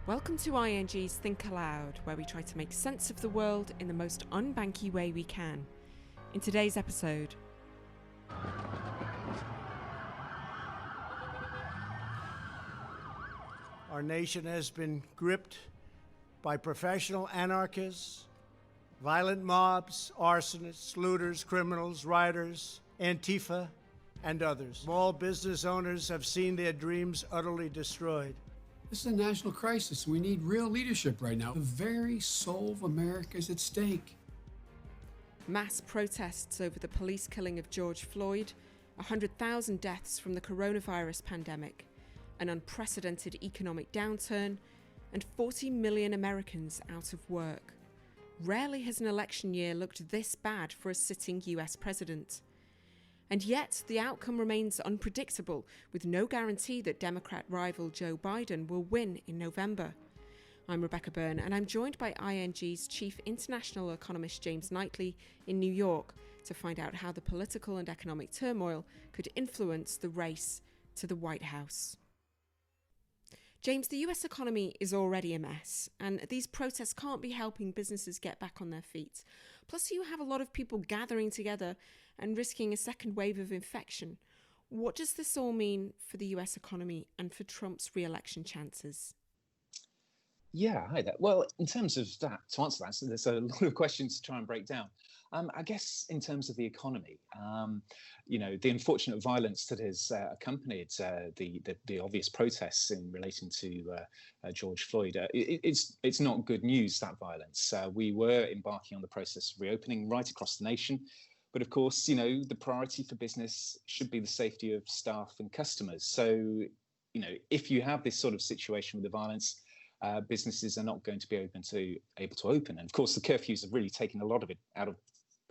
Welcome to ING's Think Aloud, where we try to make sense of the world in the most unbanky way we can. In today's episode, our nation has been gripped by professional anarchists, violent mobs, arsonists, looters, criminals, rioters, Antifa, and others. Small business owners have seen their dreams utterly destroyed. This is a national crisis. We need real leadership right now. The very soul of America is at stake. mass protests over the police killing of George Floyd, 100,000 deaths from the coronavirus pandemic, an unprecedented economic downturn, and 40 million Americans out of work. Rarely has an election year looked this bad for a sitting US president. And yet, the outcome remains unpredictable, with no guarantee that Democrat rival Joe Biden will win in November. I'm Rebecca Byrne, and I'm joined by ING's chief international economist James Knightley in New York to find out how the political and economic turmoil could influence the race to the White House. James, the US economy is already a mess, and these protests can't be helping businesses get back on their feet. Plus, you have a lot of people gathering together and risking a second wave of infection. What does this all mean for the US economy and for Trump's re-election chances? Yeah, hi there. Well, in terms of that, to answer that, so there's a lot of questions to try and break down. I guess in terms of the economy, the unfortunate violence that has accompanied the obvious protests in relating to George Floyd, it's not good news, that violence. We were embarking on the process of reopening right across the nation. But of course, the priority for business should be the safety of staff and customers. So, if you have this sort of situation with the violence, businesses are not going to be able to open. And of course, the curfews have really taken a lot of it out of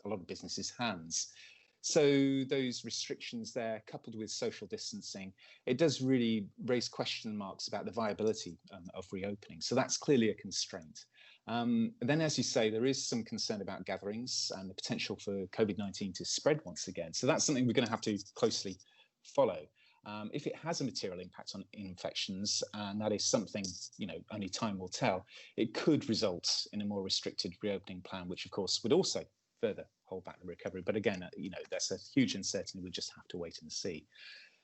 a lot of businesses' hands. So those restrictions there, coupled with social distancing, it does really raise question marks about the viability of reopening. So that's clearly a constraint. And then, as you say, there is some concern about gatherings and the potential for COVID-19 to spread once again. So that's something we're going to have to closely follow. If it has a material impact on infections, and that is something, only time will tell, it could result in a more restricted reopening plan, which of course would also further hold back the recovery. But again, that's a huge uncertainty. We'll just have to wait and see.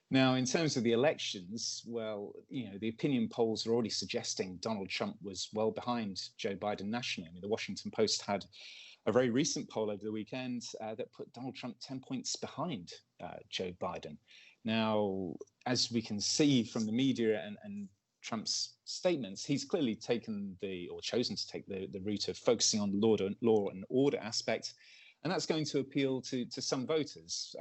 Now, in terms of the elections, well, the opinion polls are already suggesting Donald Trump was well behind Joe Biden nationally. I mean, the Washington Post had a very recent poll over the weekend that put Donald Trump 10 points behind Joe Biden. Now, as we can see from the media and Trump's statements, he's clearly chosen to take the route of focusing on the law and order aspect. And that's going to appeal to some voters.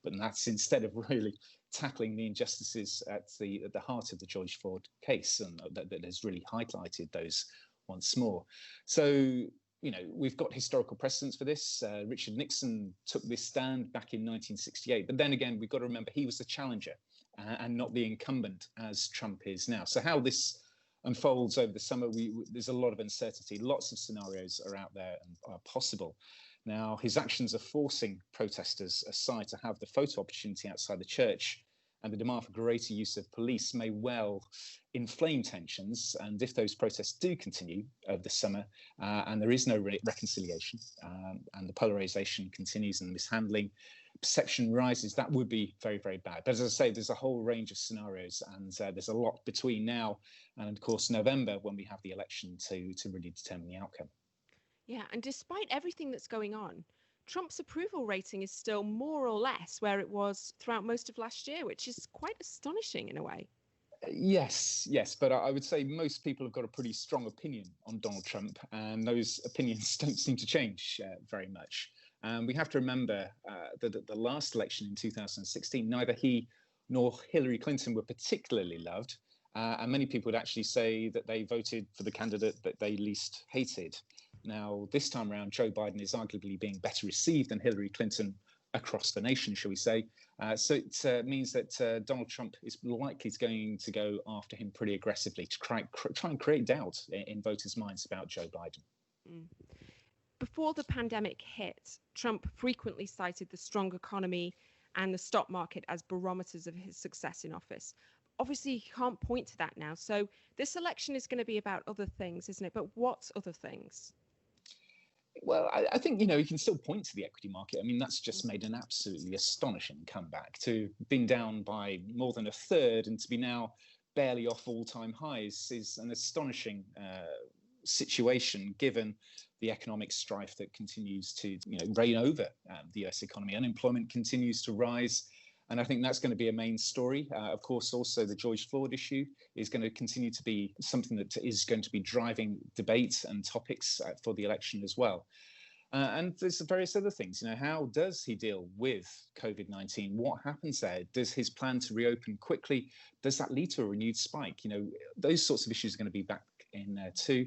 But that's instead of really tackling the injustices at the heart of the George Floyd case, and that has really highlighted those once more. So, we've got historical precedents for this. Richard Nixon took this stand back in 1968. But then again, we've got to remember he was the challenger and not the incumbent as Trump is now. So how this unfolds over the summer, there's a lot of uncertainty. Lots of scenarios are out there and are possible. Now, his actions are forcing protesters aside to have the photo opportunity outside the church, and the demand for greater use of police may well inflame tensions. And if those protests do continue over the summer and there is no reconciliation and the polarization continues and mishandling, perception rises, that would be very, very bad. But as I say, there's a whole range of scenarios, and there's a lot between now and, of course, November, when we have the election to really determine the outcome. Yeah, and despite everything that's going on, Trump's approval rating is still more or less where it was throughout most of last year, which is quite astonishing in a way. Yes, but I would say most people have got a pretty strong opinion on Donald Trump, and those opinions don't seem to change very much. We have to remember that at the last election in 2016, neither he nor Hillary Clinton were particularly loved, and many people would actually say that they voted for the candidate that they least hated. Now, this time around, Joe Biden is arguably being better received than Hillary Clinton across the nation, shall we say. So it means that Donald Trump is likely going to go after him pretty aggressively to try and create doubt in voters' minds about Joe Biden. Before the pandemic hit, Trump frequently cited the strong economy and the stock market as barometers of his success in office. obviously you can't point to that now. So this election is going to be about other things, isn't it? But what other things? Well, I think, you can still point to the equity market. I mean, that's just made an absolutely astonishing comeback. To been down by more than a third and to be now barely off all-time highs is an astonishing situation, given the economic strife that continues to reign over the US economy. Unemployment continues to rise. And I think that's going to be a main story. Of course, also the George Floyd issue is going to continue to be something that is going to be driving debate and topics for the election as well. And there's various other things. How does he deal with COVID-19? What happens there? Does his plan to reopen quickly, does that lead to a renewed spike? Those sorts of issues are going to be back in there too.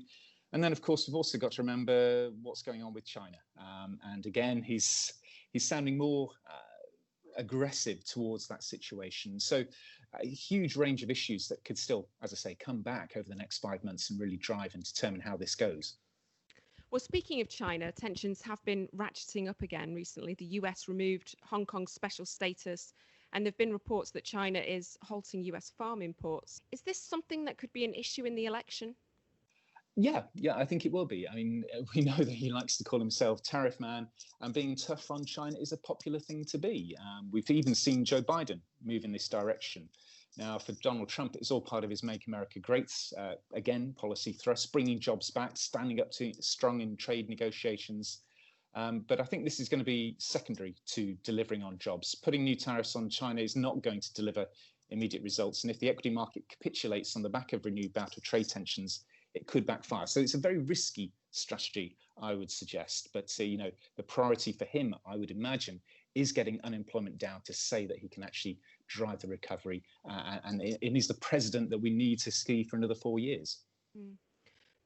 And then, of course, we've also got to remember what's going on with China. And again, he's sounding more aggressive towards that situation. So a huge range of issues that could still, as I say, come back over the next 5 months and really drive and determine how this goes. Well, speaking of China, tensions have been ratcheting up again recently. The US removed Hong Kong's special status, and there have been reports that China is halting US farm imports. Is this something that could be an issue in the election? Yeah, I think it will be. I mean, we know that he likes to call himself tariff man, and being tough on China is a popular thing to be. We've even seen Joe Biden move in this direction. Now, for Donald Trump, it's all part of his Make America Great Again policy thrust, bringing jobs back, standing up to strong in trade negotiations. But I think this is going to be secondary to delivering on jobs. Putting new tariffs on China is not going to deliver immediate results. And if the equity market capitulates on the back of renewed bout of trade tensions, it could backfire. So it's a very risky strategy, I would suggest. But the priority for him, I would imagine, is getting unemployment down to say that he can actually drive the recovery. And he's the president that we need to see for another 4 years.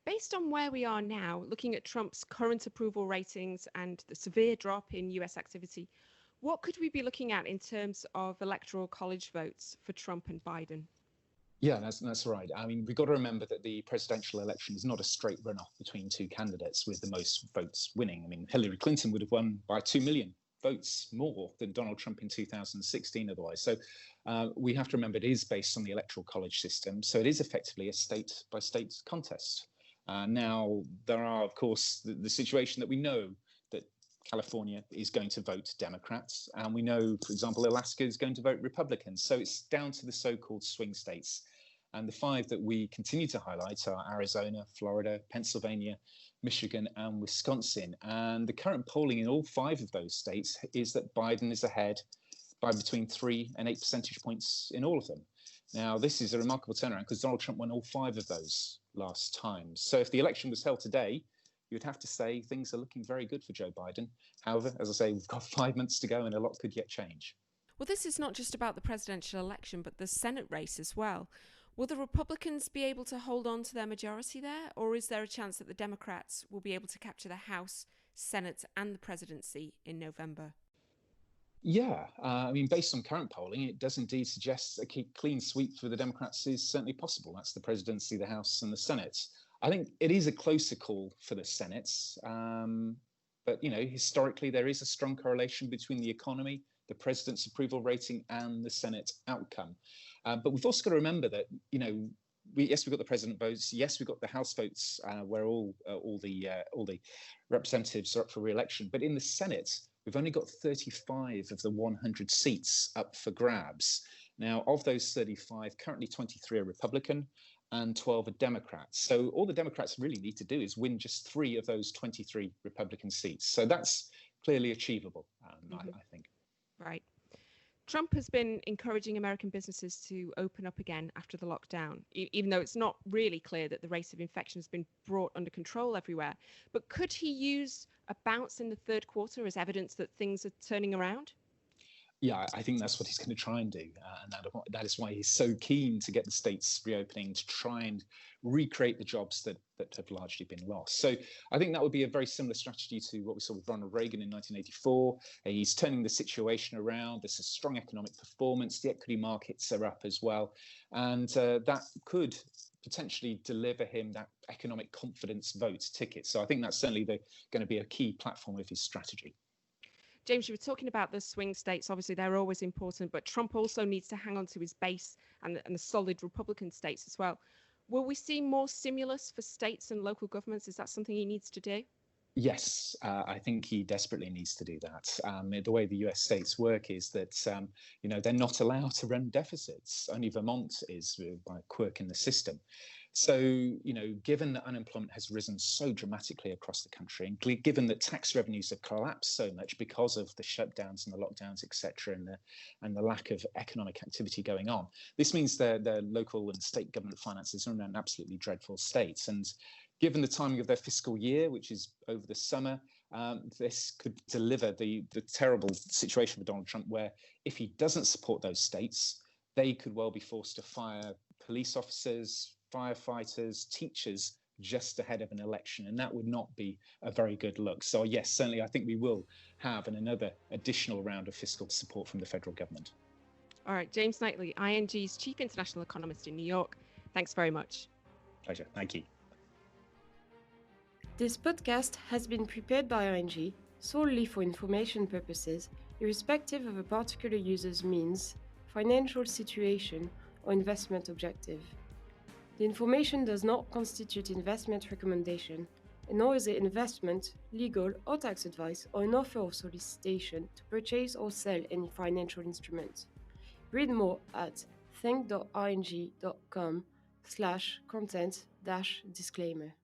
Based on where we are now, looking at Trump's current approval ratings and the severe drop in US activity, what could we be looking at in terms of Electoral College votes for Trump and Biden? Yeah, that's right. I mean, we've got to remember that the presidential election is not a straight runoff between two candidates with the most votes winning. I mean, Hillary Clinton would have won by 2 million votes more than Donald Trump in 2016 otherwise. So we have to remember it is based on the Electoral College system. So it is effectively a state-by-state contest. Now, there are, of course, the situation that we know that California is going to vote Democrats. And we know, for example, Alaska is going to vote Republicans. So it's down to the so-called swing states. And the 5 that we continue to highlight are Arizona, Florida, Pennsylvania, Michigan, and Wisconsin. And the current polling in all 5 of those states is that Biden is ahead by between 3 and 8 percentage points in all of them. Now, this is a remarkable turnaround because Donald Trump won all 5 of those last time. So if the election was held today, you would have to say things are looking very good for Joe Biden. However, as I say, we've got 5 months to go and a lot could yet change. Well, this is not just about the presidential election, but the Senate race as well. Will the Republicans be able to hold on to their majority there, or is there a chance that the Democrats will be able to capture the House, Senate and the presidency in November? Yeah, I mean, based on current polling, it does indeed suggest a clean sweep for the Democrats is certainly possible. That's the presidency, the House and the Senate. I think it is a closer call for the Senate. But, historically, there is a strong correlation between the economy, the president's approval rating and the Senate outcome. But we've also got to remember that, yes, we've got the president votes. Yes, we've got the House votes where all the representatives are up for re-election. But in the Senate, we've only got 35 of the 100 seats up for grabs. Now, of those 35, currently 23 are Republican and 12 are Democrats. So all the Democrats really need to do is win just 3 of those 23 Republican seats. So that's clearly achievable, I think. Right. Trump has been encouraging American businesses to open up again after the lockdown, even though it's not really clear that the rate of infection has been brought under control everywhere. But could he use a bounce in the third quarter as evidence that things are turning around? Yeah, I think that's what he's going to try and do. And that is why he's so keen to get the states reopening, to try and recreate the jobs that have largely been lost. So I think that would be a very similar strategy to what we saw with Ronald Reagan in 1984. He's turning the situation around. There's a strong economic performance. The equity markets are up as well. And that could potentially deliver him that economic confidence vote ticket. So I think that's certainly going to be a key platform of his strategy. James, you were talking about the swing states. Obviously, they're always important, but Trump also needs to hang on to his base and the solid Republican states as well. Will we see more stimulus for states and local governments? Is that something he needs to do? Yes, I think he desperately needs to do that. The way the US states work is that, they're not allowed to run deficits. Only Vermont is by a quirk in the system. So, given that unemployment has risen so dramatically across the country, and given that tax revenues have collapsed so much because of the shutdowns and the lockdowns, etc., and the lack of economic activity going on, this means their local and state government finances are in an absolutely dreadful state. And given the timing of their fiscal year, which is over the summer, this could deliver the terrible situation for Donald Trump, where if he doesn't support those states, they could well be forced to fire police officers, firefighters, teachers just ahead of an election. And that would not be a very good look. So yes, certainly I think we will have another additional round of fiscal support from the federal government. All right, James Knightley, ING's Chief International Economist in New York. Thanks very much. Pleasure. Thank you. This podcast has been prepared by ING solely for information purposes, irrespective of a particular user's means, financial situation, or investment objective. The information does not constitute investment recommendation, and nor is it investment, legal, or tax advice, or an offer or solicitation to purchase or sell any financial instrument. Read more at think.ing.com/content-disclaimer.